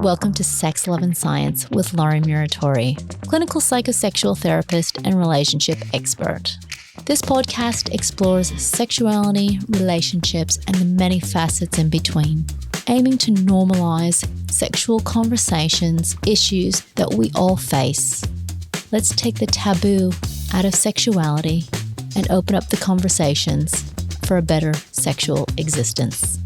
Welcome to Sex, Love and Science with Laurie Muratori, clinical psychosexual therapist and relationship expert. This podcast explores sexuality, relationships, and the many facets in between, aiming to normalize sexual conversations, issues that we all face. Let's take the taboo out of sexuality and open up the conversations for a better sexual existence.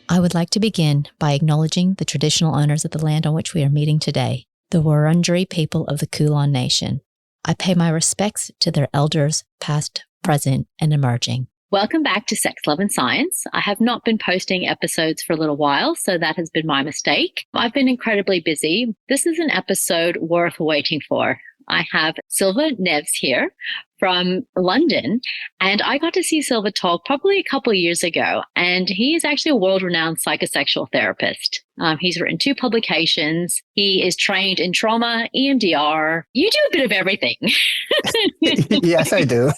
I would like to begin by acknowledging the traditional owners of the land on which we are meeting today, the Wurundjeri people of the Kulin Nation. I pay my respects to their elders, past, present, and emerging. Welcome back to Sex, Love and Science. I have not been posting episodes for a little while, so that has been my mistake. I've been incredibly busy. This is an episode worth waiting for. I have Silva Neves here from London, and I got to see Silva talk probably a couple of years ago, and he is actually a world-renowned psychosexual therapist. He's written 2 publications. He is trained in trauma, EMDR. You do a bit of everything. Yes, I do.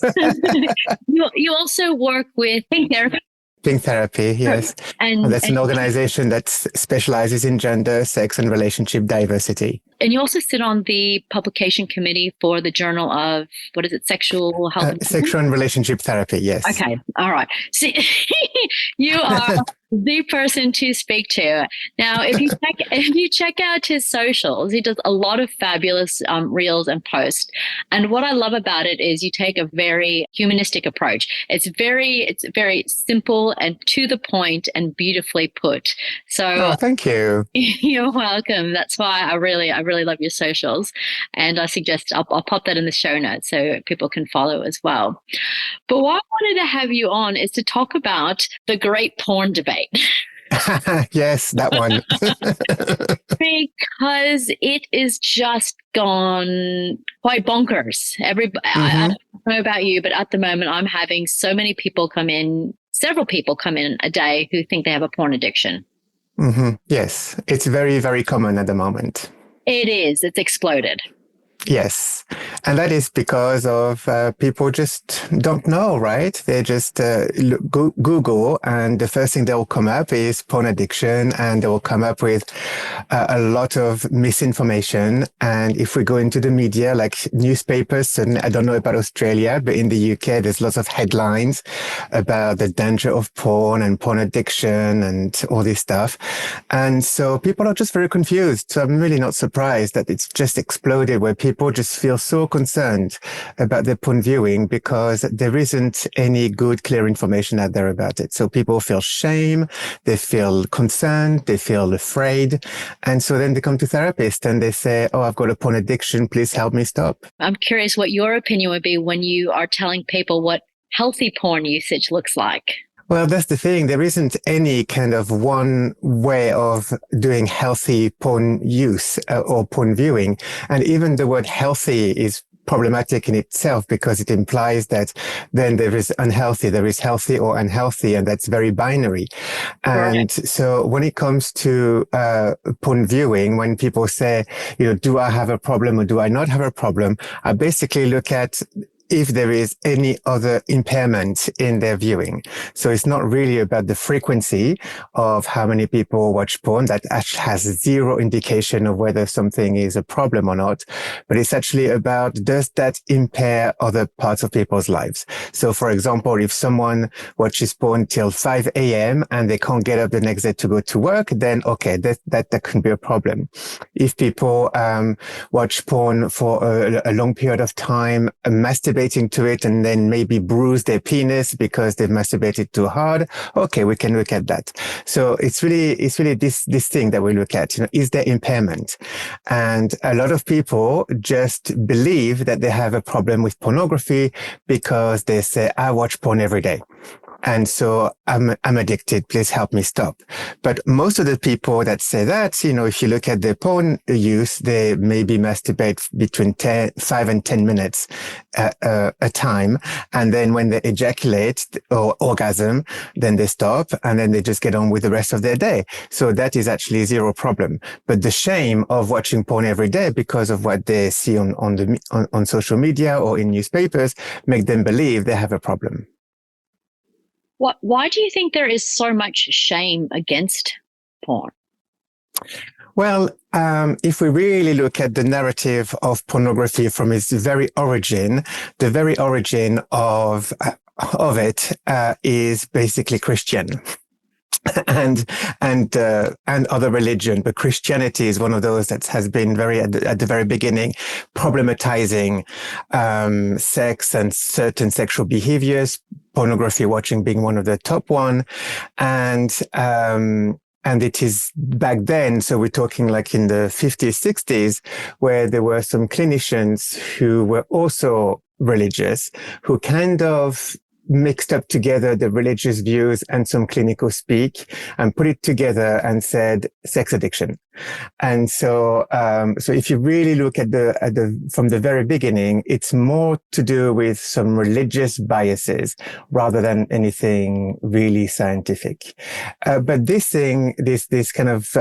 You also work with Pink Therapy. Pink Therapy, yes. And that's an organization that specializes in gender, sex, and relationship diversity. And you also sit on the publication committee for the Journal of, what is it, Sexual Health? Sexual and Relationship Therapy, yes. Okay, all right. See, you are the person to speak to. Now, if you check out his socials, he does a lot of fabulous reels and posts. And what I love about it is you take a very humanistic approach. It's very simple and to the point and beautifully put. So, thank you. You're welcome. That's why I really love your socials, and I suggest I'll pop that in the show notes so people can follow as well. But what I wanted to have you on is to talk about the great porn debate. Yes, that one. Because it is just gone quite bonkers. I don't know about you, but at the moment I'm having several people come in a day who think they have a porn addiction. Mm-hmm. Yes, it's very, very common at the moment. It is. It's exploded. Yes. And that is because of people just don't know, right? They just Google, and the first thing that will come up is porn addiction, and they will come up with a lot of misinformation. And if we go into the media, like newspapers, and I don't know about Australia, but in the UK, there's lots of headlines about the danger of porn and porn addiction and all this stuff. And so people are just very confused. So I'm really not surprised that it's just exploded, where people just feel so concerned about their porn viewing because there isn't any good, clear information out there about it. So people feel shame, they feel concerned, they feel afraid. And so then they come to therapists and they say, oh, I've got a porn addiction. Please help me stop. I'm curious what your opinion would be when you are telling people what healthy porn usage looks like. Well, that's the thing. There isn't any kind of one way of doing healthy porn use or porn viewing. And even the word healthy is problematic in itself because it implies that then there is unhealthy, there is healthy or unhealthy, and that's very binary. And so when it comes to porn viewing, when people say, do I have a problem or do I not have a problem? I basically look at if there is any other impairment in their viewing. So it's not really about the frequency of how many people watch porn. That actually has zero indication of whether something is a problem or not. But it's actually about, does that impair other parts of people's lives? So for example, if someone watches porn till 5 a.m. and they can't get up the next day to go to work, then okay, that can be a problem. If people watch porn for a long period of time, masturbating to it, and then maybe bruise their penis because they've masturbated too hard, okay, we can look at that. So it's really this thing that we look at, is there impairment? And a lot of people just believe that they have a problem with pornography because they say, I watch porn every day. And so I'm addicted. Please help me stop. But most of the people that say that, if you look at their porn use, they maybe masturbate between 5 and 10 minutes a time. And then when they ejaculate or orgasm, then they stop and then they just get on with the rest of their day. So that is actually zero problem. But the shame of watching porn every day because of what they see on social media or in newspapers make them believe they have a problem. Why do you think there is so much shame against porn? Well, if we really look at the narrative of pornography from its very origin, the very origin of it is basically Christian. and other religion, but Christianity is one of those that has been very at the very beginning problematizing sex and certain sexual behaviors. Pornography watching being one of the top one, and it is back then, so we're talking like in the 50s, 60s, where there were some clinicians who were also religious, who kind of mixed up together the religious views and some clinical speak and put it together and said sex addiction. And so if you really look at from the very beginning, it's more to do with some religious biases rather than anything really scientific. But this kind of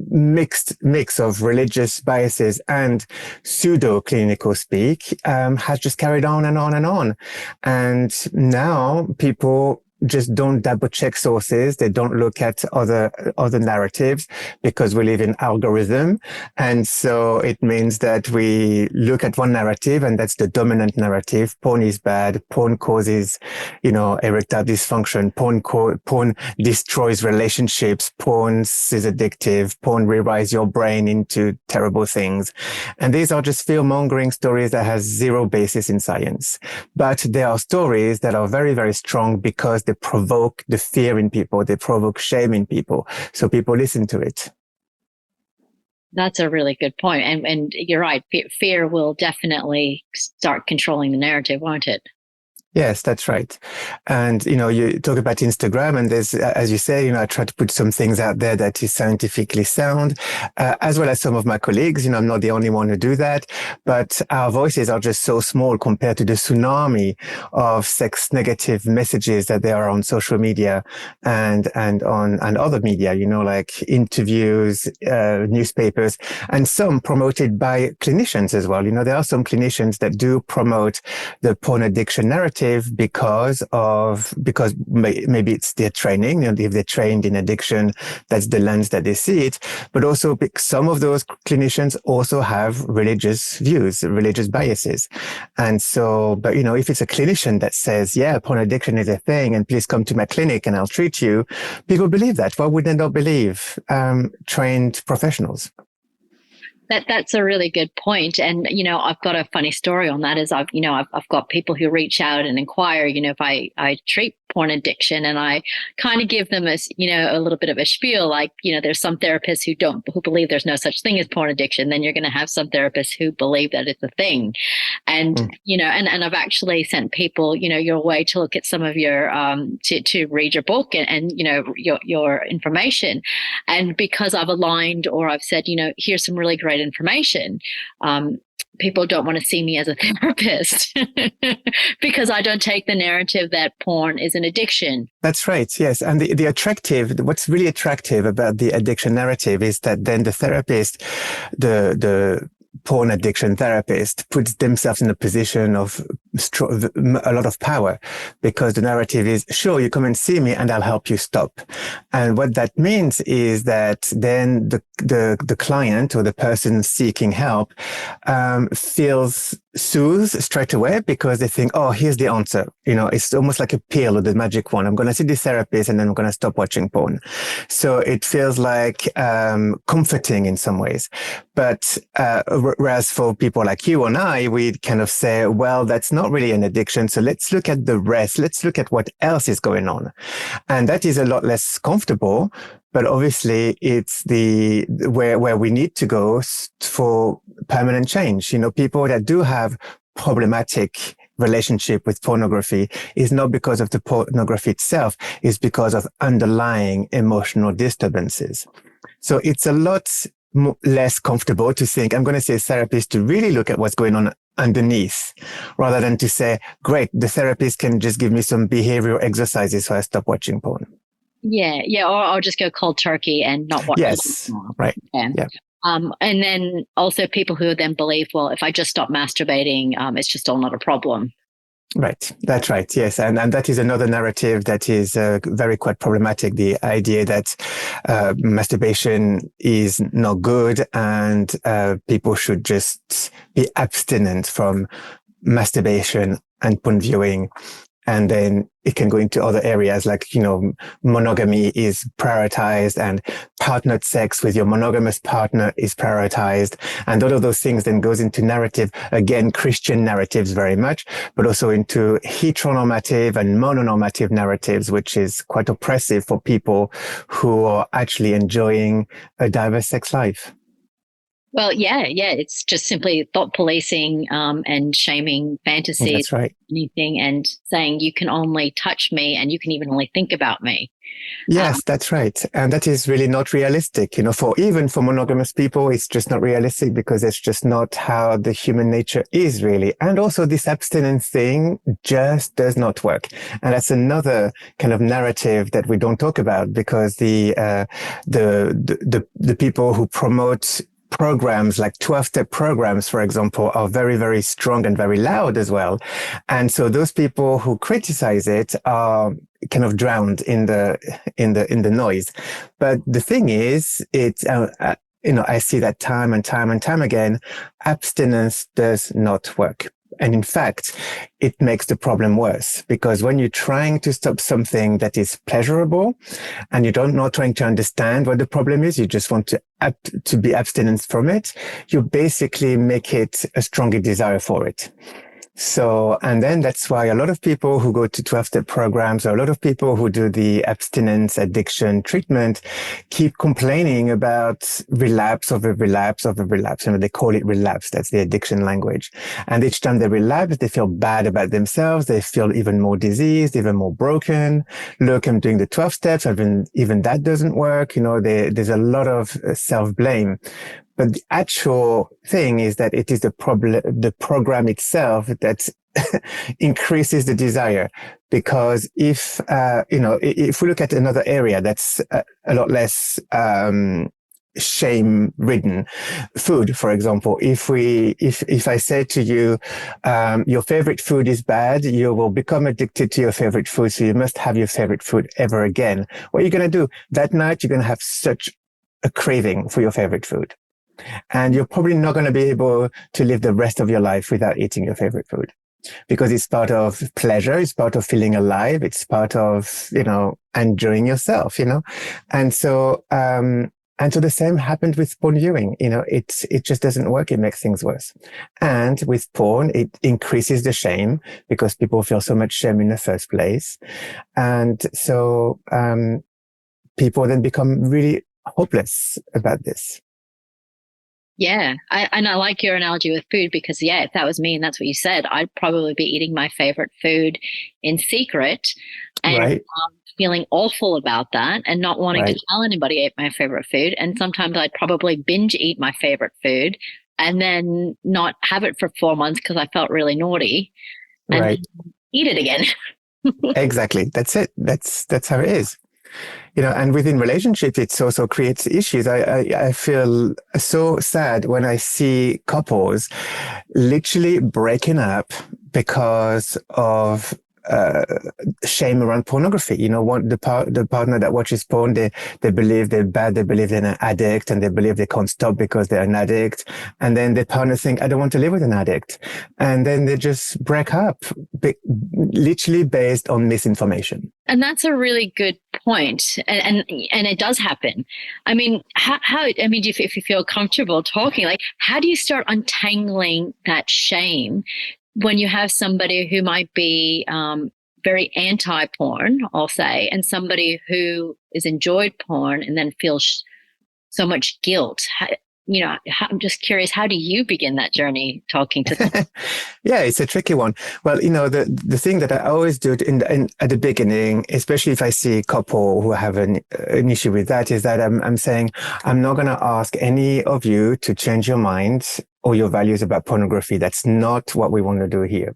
mix of religious biases and pseudo clinical speak has just carried on and on and on. And now people just don't double check sources. They don't look at other narratives because we live in algorithm. And so it means that we look at one narrative and that's the dominant narrative. Porn is bad. Porn causes, erectile dysfunction. Porn destroys relationships. Porn is addictive. Porn rewires your brain into terrible things. And these are just fear-mongering stories that has zero basis in science. But there are stories that are very, very strong because they provoke the fear in people. They provoke shame in people. So people listen to it. That's a really good point. And you're right. Fear will definitely start controlling the narrative, won't it? Yes, that's right. And, you talk about Instagram and there's, as you say, I try to put some things out there that is scientifically sound, as well as some of my colleagues. I'm not the only one who do that, but our voices are just so small compared to the tsunami of sex negative messages that there are on social media and other media, like interviews, newspapers, and some promoted by clinicians as well. There are some clinicians that do promote the porn addiction narrative because maybe it's their training. If they're trained in addiction, that's the lens that they see it. But also some of those clinicians also have religious views, religious biases. And so, but if it's a clinician that says, yeah, porn addiction is a thing and please come to my clinic and I'll treat you, people believe that. Why would they not believe trained professionals? That's a really good point. And, I've got a funny story on that is I've got people who reach out and inquire, if I treat porn addiction and I kind of give them a little bit of a spiel, like, there's some therapists who believe there's no such thing as porn addiction. Then you're going to have some therapists who believe that it's a thing. And, and I've actually sent people, your way to look at some of your, to read your book and your information. And because I've aligned or I've said, here's some really great information, people don't want to see me as a therapist because I don't take the narrative that porn is an addiction. That's right. Yes. And what's really attractive about the addiction narrative is that then the therapist, the porn addiction therapist puts themselves in a position of a lot of power because the narrative is, sure, you come and see me and I'll help you stop. And what that means is that then the client or the person seeking help feels soothed straight away because they think, oh, here's the answer. It's almost like a pill or the magic wand. I'm going to see this therapist and then I'm going to stop watching porn. So it feels like comforting in some ways. But whereas for people like you and I, we kind of say, well, that's not really an addiction. So let's look at the rest. Let's look at what else is going on. And that is a lot less comfortable. But obviously, it's where we need to go for permanent change. People that do have problematic relationship with pornography is not because of the pornography itself, it's because of underlying emotional disturbances. So it's a lot less comfortable to think, I'm going to see a therapist to really look at what's going on underneath, rather than to say, great, the therapist can just give me some behavioral exercises so I stop watching porn. Yeah, or I'll just go cold turkey and not watch. Yes, right. Yeah. And then also people who then believe, well, if I just stop masturbating, it's just all not a problem. Right. That's right. Yes. And that is another narrative that is very quite problematic. The idea that masturbation is not good and people should just be abstinent from masturbation and porn viewing. And then it can go into other areas like, monogamy is prioritized and partnered sex with your monogamous partner is prioritized. And all of those things then goes into narrative, again, Christian narratives very much, but also into heteronormative and mononormative narratives, which is quite oppressive for people who are actually enjoying a diverse sex life. Well, yeah. It's just simply thought policing and shaming fantasies, That's right. anything, and saying you can only touch me and you can even only think about me. Yes, that's right. And that is really not realistic. For monogamous people, it's just not realistic because it's just not how the human nature is really. And also this abstinence thing just does not work. And that's another kind of narrative that we don't talk about because the people who promote programs like 12-step programs, for example, are very, very strong and very loud as well. And so those people who criticize it are kind of drowned in the noise. But the thing is, I see that time and time and time again, abstinence does not work. And in fact, it makes the problem worse because when you're trying to stop something that is pleasurable and you're not trying to understand what the problem is, you just want to be abstinent from it, you basically make it a stronger desire for it. So, and then that's why a lot of people who go to 12-step programs or a lot of people who do the abstinence addiction treatment keep complaining about relapse over relapse over relapse. They call it relapse. That's the addiction language. And each time they relapse, they feel bad about themselves. They feel even more diseased, even more broken. Look, I'm doing the 12 steps. Even that doesn't work. There's a lot of self-blame. But the actual thing is that it is the program itself that increases the desire. Because if we look at another area that's a lot less shame ridden, food, for example, if I say to you, your favorite food is bad, you will become addicted to your favorite food. So you must have your favorite food ever again. What are you going to do that night? You're going to have such a craving for your favorite food. And you're probably not going to be able to live the rest of your life without eating your favorite food because it's part of pleasure. It's part of feeling alive. It's part of, enjoying yourself, and so, the same happened with porn viewing. It just doesn't work. It makes things worse. And with porn, it increases the shame because people feel so much shame in the first place. And so, people then become really hopeless about this. Yeah. I like your analogy with food because, if that was me and that's what you said, I'd probably be eating my favorite food in secret and Right. Feeling awful about that and not wanting to tell anybody I ate my favorite food. And sometimes I'd probably binge eat my favorite food and then not have it for 4 months because I felt really naughty and Right. eat it again. Exactly. That's it. That's how it is. And within relationships, it also creates issues. I feel so sad when I see couples literally breaking up because of shame around pornography. The partner that watches porn, they believe they're bad, they believe they're an addict, and they believe they can't stop because they're an addict. And then the partner think, I don't want to live with an addict. And then they just break up, literally based on misinformation. And that's a really good point. And it does happen. I mean, if you feel comfortable talking, like, how do you start untangling that shame when you have somebody who might be very anti-porn, I'll say, and somebody who has enjoyed porn and then feels so much guilt? I'm just curious, how do you begin that journey talking to them? Yeah, it's a tricky one. Well, the thing that I always do at the beginning, especially if I see a couple who have an issue with that, is that I'm saying, I'm not going to ask any of you to change your mind or your values about pornography. That's not what we want to do here.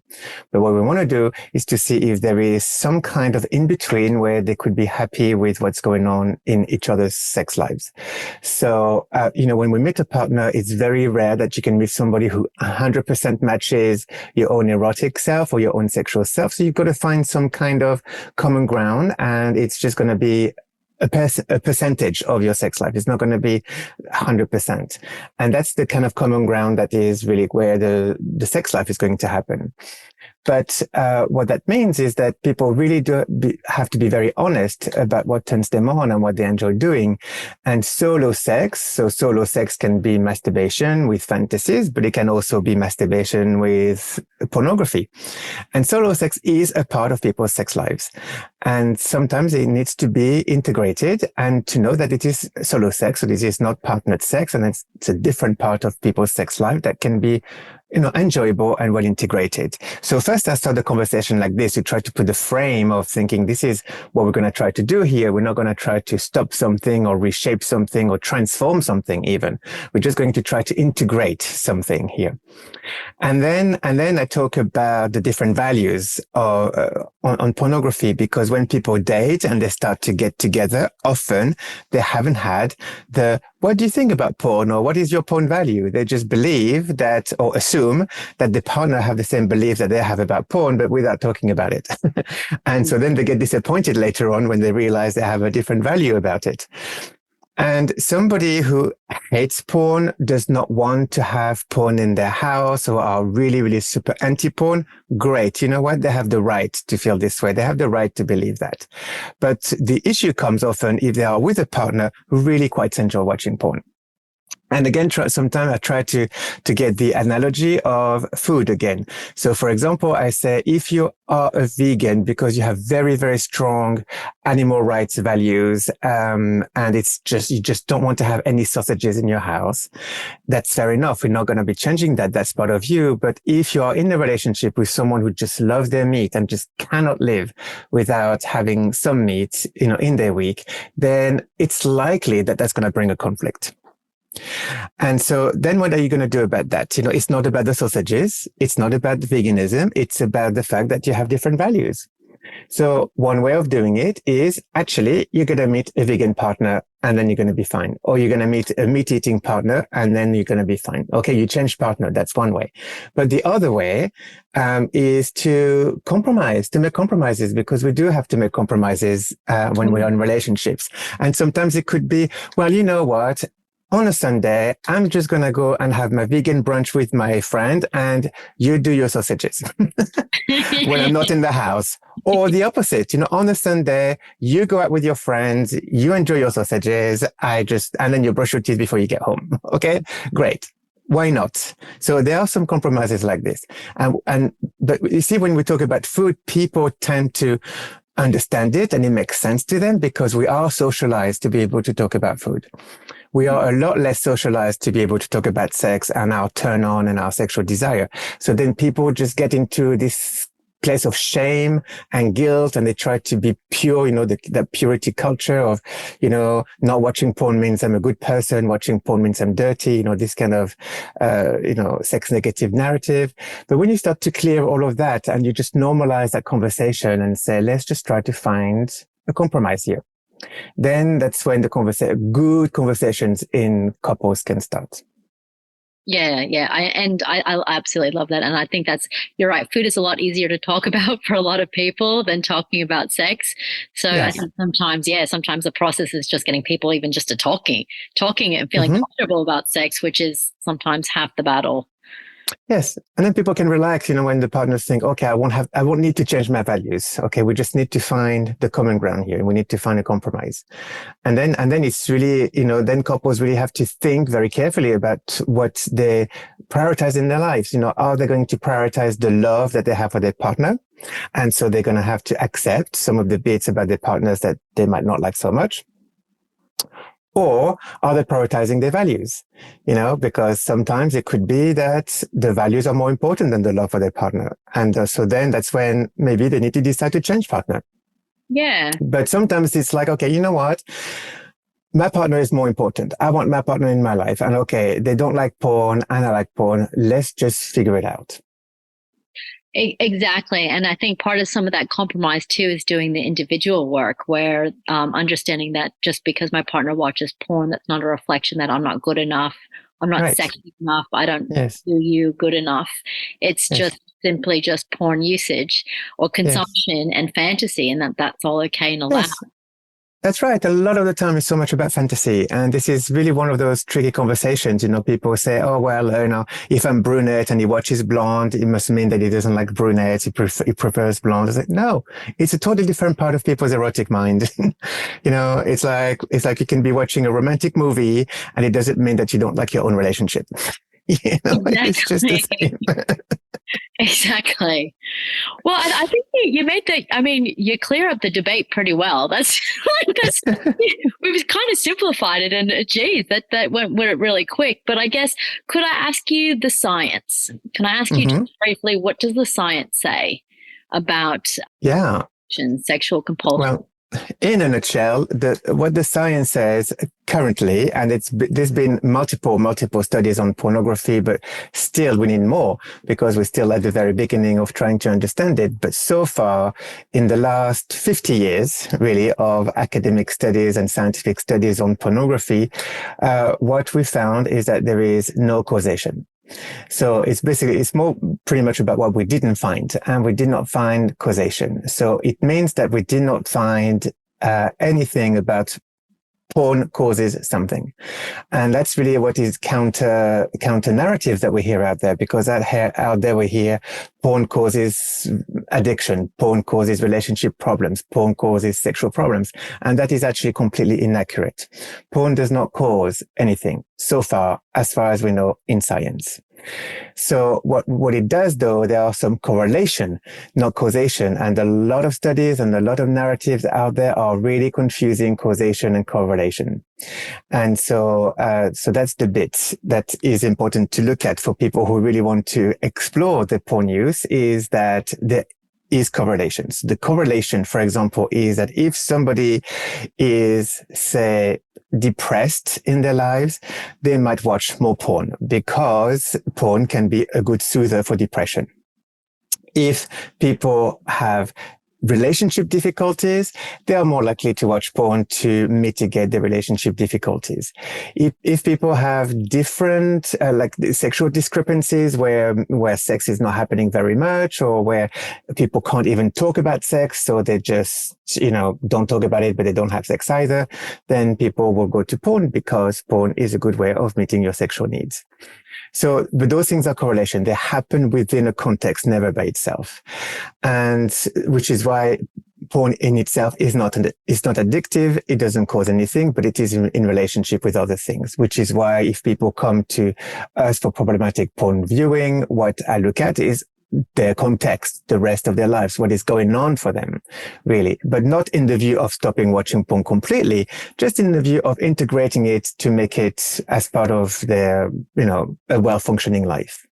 But what we want to do is to see if there is some kind of in between where they could be happy with what's going on in each other's sex lives. So, when we meet a partner, it's very rare that you can meet somebody who 100% matches your own erotic self or your own sexual self. So you've got to find some kind of common ground, and it's just going to be a percentage of your sex life. It's not going to be 100%. And that's the kind of common ground that is really where the sex life is going to happen. But what that means is that people really have to be very honest about what turns them on and what they enjoy doing. And solo sex can be masturbation with fantasies, but it can also be masturbation with pornography. And solo sex is a part of people's sex lives. And sometimes it needs to be integrated, and to know that it is solo sex, so this is not partnered sex, and it's a different part of people's sex life that can be enjoyable and well integrated. So first I start the conversation like this. You try to put the frame of thinking, this is what we're going to try to do here. We're not going to try to stop something or reshape something or transform something even. We're just going to try to integrate something here. And then I talk about the different values on pornography, because when people date and they start to get together, often they haven't had what do you think about porn, or what is your porn value? They just believe that, or assume that the partner have the same beliefs that they have about porn, but without talking about it. And so then they get disappointed later on when they realize they have a different value about it. And somebody who hates porn, does not want to have porn in their house, or are really, really super anti-porn, great. You know what? They have the right to feel this way. They have the right to believe that. But the issue comes often if they are with a partner who really quite enjoy watching porn. And again, sometimes I try to get the analogy of food again. So for example, I say, if you are a vegan because you have very, very strong animal rights values, and it's just, you just don't want to have any sausages in your house, that's fair enough. We're not going to be changing that. That's part of you. But if you are in a relationship with someone who just loves their meat and just cannot live without having some meat, in their week, then it's likely that that's going to bring a conflict. And so then what are you going to do about that? It's not about the sausages. It's not about veganism. It's about the fact that you have different values. So one way of doing it is actually you're going to meet a vegan partner and then you're going to be fine. Or you're going to meet a meat eating partner and then you're going to be fine. Okay, you change partner. That's one way. But the other way is to compromise, to make compromises, because we do have to make compromises when we're in relationships. And sometimes it could be, well, you know what? On a Sunday, I'm just going to go and have my vegan brunch with my friend and you do your sausages when I'm not in the house. Or the opposite, on a Sunday, you go out with your friends, you enjoy your sausages, and then you brush your teeth before you get home. Okay, great. Why not? So there are some compromises like this. But you see, when we talk about food, people tend to understand it and it makes sense to them because we are socialized to be able to talk about food. We are a lot less socialized to be able to talk about sex and our turn on and our sexual desire. So then people just get into this place of shame and guilt, and they try to be pure, that purity culture of, not watching porn means I'm a good person, watching porn means I'm dirty, this kind of, sex negative narrative. But when you start to clear all of that and you just normalize that conversation and say, let's just try to find a compromise here, then that's when good conversations in couples can start. Yeah. I absolutely love that. And I think you're right. Food is a lot easier to talk about for a lot of people than talking about sex. So yes. I think sometimes the process is just getting people even just to talking and feeling comfortable about sex, which is sometimes half the battle. Yes. And then people can relax, when the partners think, okay, I won't need to change my values. Okay. We just need to find the common ground here. We need to find a compromise. And then it's really, then couples really have to think very carefully about what they prioritize in their lives. Are they going to prioritize the love that they have for their partner? And so they're going to have to accept some of the bits about their partners that they might not like so much. Or are they prioritizing their values? Because sometimes it could be that the values are more important than the love for their partner. And so then that's when maybe they need to decide to change partner. Yeah. But sometimes it's like, okay, you know what? my partner is more important. I want my partner in my life. And okay, they don't like porn and I like porn. Let's just figure it out. Exactly. And I think part of some of that compromise too is doing the individual work where understanding that just because my partner watches porn, that's not a reflection that I'm not good enough. I'm not Right. sexy enough. I don't Yes. do you good enough. It's Yes. just simply just porn usage or consumption and fantasy, and that's all okay and allowed. Yes. That's right. A lot of the time it's so much about fantasy. And this is really one of those tricky conversations. People say, oh, well, if I'm brunette and he watches blonde, it must mean that he doesn't like brunettes. He prefers blonde. It's like, no, it's a totally different part of people's erotic mind. It's like you can be watching a romantic movie and it doesn't mean that you don't like your own relationship. Exactly. It's just the same. Exactly. Well, I think you made you clear up the debate pretty well. We've kind of simplified it, and geez, that went really quick. But I guess, could I ask you the science? Can I ask you just briefly, what does the science say about sexual compulsion? Well, in a nutshell, what the science says currently, and there's been multiple studies on pornography, but still we need more because we're still at the very beginning of trying to understand it. But so far, in the last 50 years, really, of academic studies and scientific studies on pornography, what we found is that there is no causation. So it's more pretty much about what we didn't find, and we did not find causation. So it means that we did not find anything about porn causes something. And that's really what is counter narrative that we hear out there, because out there we hear porn causes addiction, porn causes relationship problems, porn causes sexual problems. And that is actually completely inaccurate. Porn does not cause anything so far as we know in science. So what it does, though, there are some correlation, not causation. And a lot of studies and a lot of narratives out there are really confusing causation and correlation. And so that's the bit that is important to look at for people who really want to explore the porn use, is that there is correlations. The correlation, for example, is that if somebody is, say, depressed in their lives, they might watch more porn because porn can be a good soother for depression. If people have relationship difficulties, they are more likely to watch porn to mitigate the relationship difficulties. If people have different like sexual discrepancies where sex is not happening very much, or where people can't even talk about sex, so they just don't talk about it, but they don't have sex either, then people will go to porn because porn is a good way of meeting your sexual needs. So, but those things are correlation. They happen within a context, never by itself. And which is why porn in itself is not addictive. It doesn't cause anything, but it is in relationship with other things, which is why if people come to us for problematic porn viewing, what I look at is their context, the rest of their lives, what is going on for them, really, but not in the view of stopping watching porn completely, just in the view of integrating it to make it as part of their, a well-functioning life.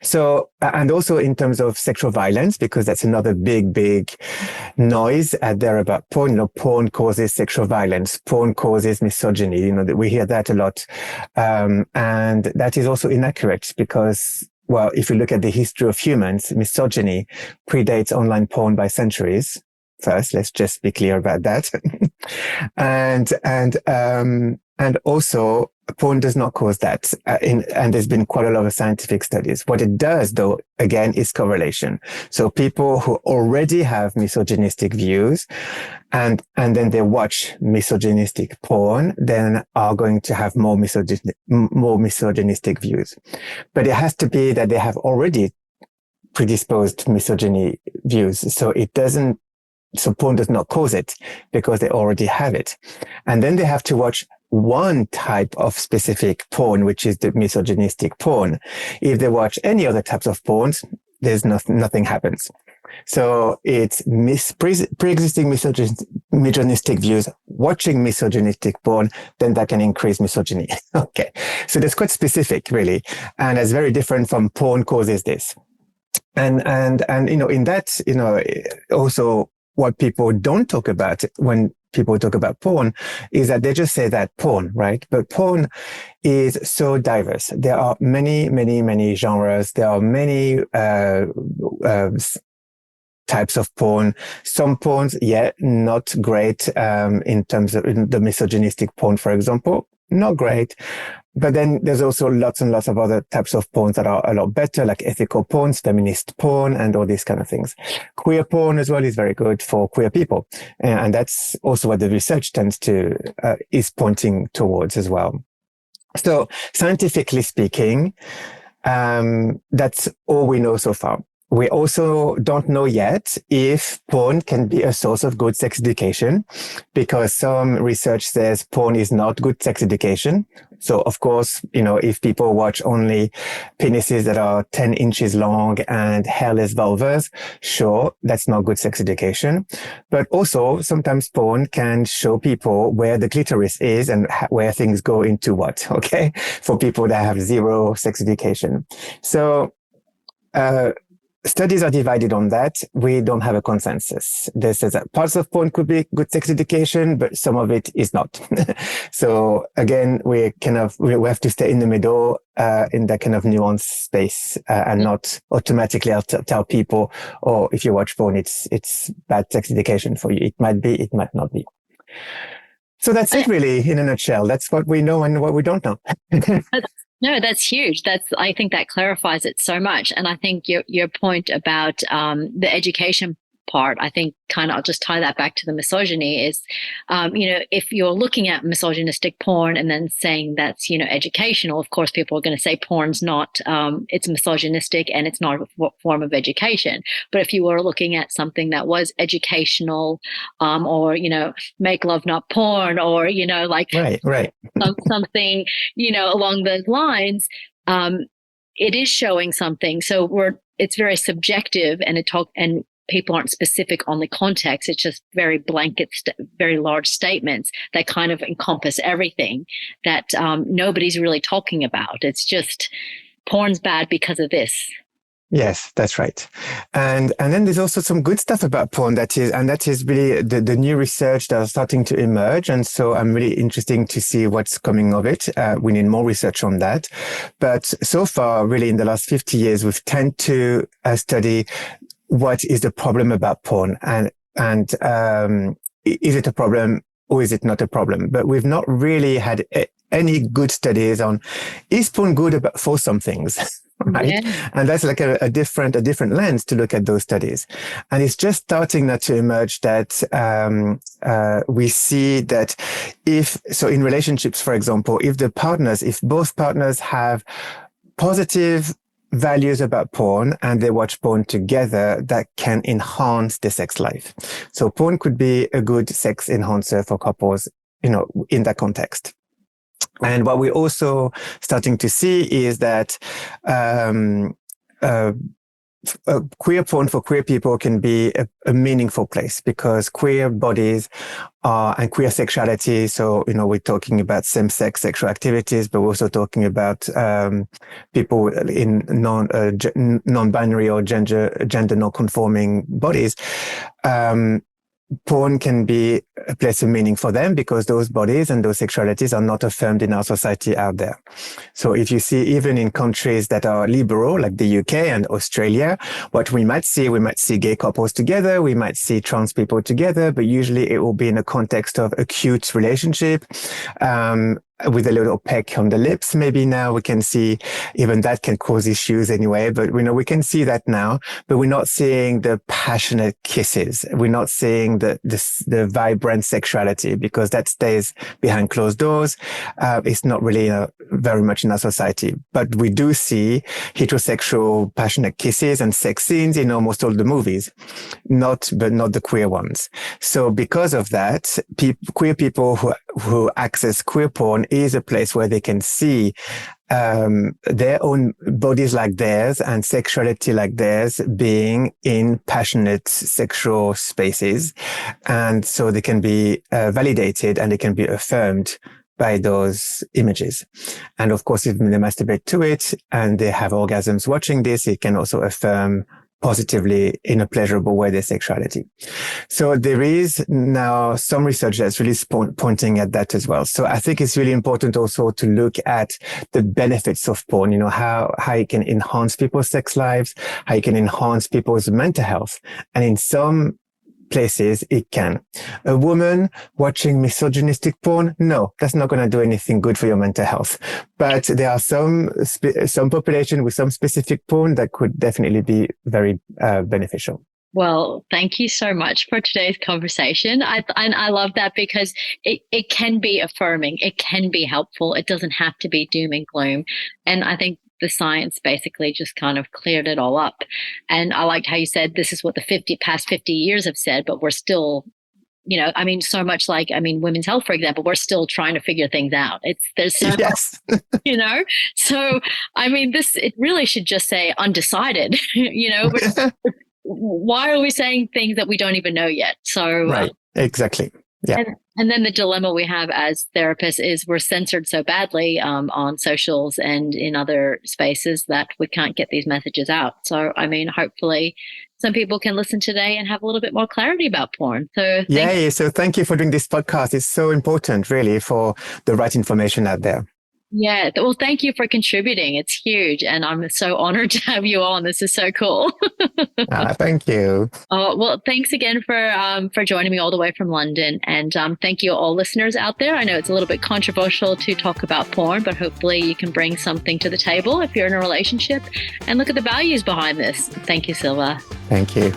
So, and also in terms of sexual violence, because that's another big noise out there about porn. Porn causes sexual violence. Porn causes misogyny. We hear that a lot. And that is also inaccurate because, well, if you look at the history of humans, misogyny predates online porn by centuries. First, let's just be clear about that. And also porn does not cause that. And there's been quite a lot of scientific studies. What it does, though, again, is correlation. So people who already have misogynistic views and then they watch misogynistic porn, then are going to have more misogynistic views. But it has to be that they have already predisposed misogyny views. So porn does not cause it because they already have it. And then they have to watch one type of specific porn, which is the misogynistic porn. If they watch any other types of porns, there's nothing happens. So it's pre-existing misogynistic views, watching misogynistic porn, then that can increase misogyny. Okay. So that's quite specific, really. And it's very different from porn causes this. And in that, also what people don't talk about when people talk about porn is that they just say that porn, right? But porn is so diverse. There are many, many, many genres. There are many types of porn. Some porns, not great in terms of the misogynistic porn, for example. Not great. But then there's also lots and lots of other types of porns that are a lot better, like ethical porns, feminist porn, and all these kind of things. Queer porn as well is very good for queer people. And that's also what the research is pointing towards as well. So scientifically speaking, that's all we know so far. We also don't know yet if porn can be a source of good sex education, because some research says porn is not good sex education. So, of course, if people watch only penises that are 10 inches long and hairless vulvas, sure, that's not good sex education. But also, sometimes porn can show people where the clitoris is and where things go into what, okay? For people that have zero sex education. So, studies are divided on that. We don't have a consensus. They say that parts of porn could be good sex education, but some of it is not. So again, we have to stay in the middle, in that kind of nuanced space, and not automatically tell people, oh, if you watch porn, it's bad sex education for you. It might be, it might not be. So that's it really in a nutshell. That's what we know and what we don't know. No, that's huge. I think that clarifies it so much. And I think your point about the education part, I think I'll just tie that back to the misogyny is, if you're looking at misogynistic porn and then saying that's, educational, of course, people are going to say porn's not, it's misogynistic and it's not a form of education. But if you were looking at something that was educational, or, make love, not porn, or, right. something, along those lines, it is showing something. So it's very subjective, and and people aren't specific on the context. It's just very blanket, very large statements that kind of encompass everything that nobody's really talking about. It's just porn's bad because of this. Yes, that's right. And then there's also some good stuff about porn that is really the new research that is starting to emerge. And so I'm really interested to see what's coming of it. We need more research on that. But so far, really in the last 50 years, we've tended to study what is the problem about porn, and is it a problem or is it not a problem? But we've not really had any good studies on, is porn good for some things, right? Yeah. And that's like a different lens to look at those studies. And it's just starting now to emerge that we see that in relationships, for example, if both partners have positive values about porn and they watch porn together, that can enhance the sex life. So porn could be a good sex enhancer for couples, in that context. And what we're also starting to see is that queer porn for queer people can be a meaningful place, because queer bodies and queer sexuality. So, we're talking about same-sex sexual activities, but we're also talking about people in non-binary or gender non-conforming bodies. Porn can be a place of meaning for them because those bodies and those sexualities are not affirmed in our society out there. So if you see, even in countries that are liberal, like the UK and Australia, what we might see gay couples together, we might see trans people together, but usually it will be in a context of acute relationship, with a little peck on the lips. Maybe now we can see even that can cause issues anyway, but we can see that now, but we're not seeing the passionate kisses. We're not seeing the vibrant sexuality, because that stays behind closed doors. It's not really very much in our society, but we do see heterosexual passionate kisses and sex scenes in almost all the movies, but not the queer ones. So because of that, queer people who access queer porn is a place where they can see their own bodies like theirs and sexuality like theirs being in passionate sexual spaces. And so they can be validated and they can be affirmed by those images. And of course, if they masturbate to it and they have orgasms watching this, it can also affirm positively in a pleasurable way their sexuality. So there is now some research that's really pointing at that as well. So I think it's really important also to look at the benefits of porn, how it can enhance people's sex lives, how it can enhance people's mental health. And in some places it can. A woman watching misogynistic porn, no, that's not going to do anything good for your mental health. But there are some population with some specific porn that could definitely be very beneficial. Well, thank you so much for today's conversation. I love that because it can be affirming. It can be helpful. It doesn't have to be doom and gloom. And I think the science basically just kind of cleared it all up. And I liked how you said this is what the past 50 years have said, but we're still, so much like, women's health, for example, we're still trying to figure things out. There's so yes. much, so, it really should just say undecided, why are we saying things that we don't even know yet? So, right. Exactly. Yeah. And then the dilemma we have as therapists is we're censored so badly on socials and in other spaces that we can't get these messages out. So, hopefully some people can listen today and have a little bit more clarity about porn. So, So thank you for doing this podcast. It's so important, really, for the right information out there. Yeah. Well, thank you for contributing. It's huge. And I'm so honored to have you on. This is so cool. Thank you. Well, thanks again for joining me all the way from London. And thank you all listeners out there. I know it's a little bit controversial to talk about porn, but hopefully you can bring something to the table if you're in a relationship and look at the values behind this. Thank you, Silva. Thank you.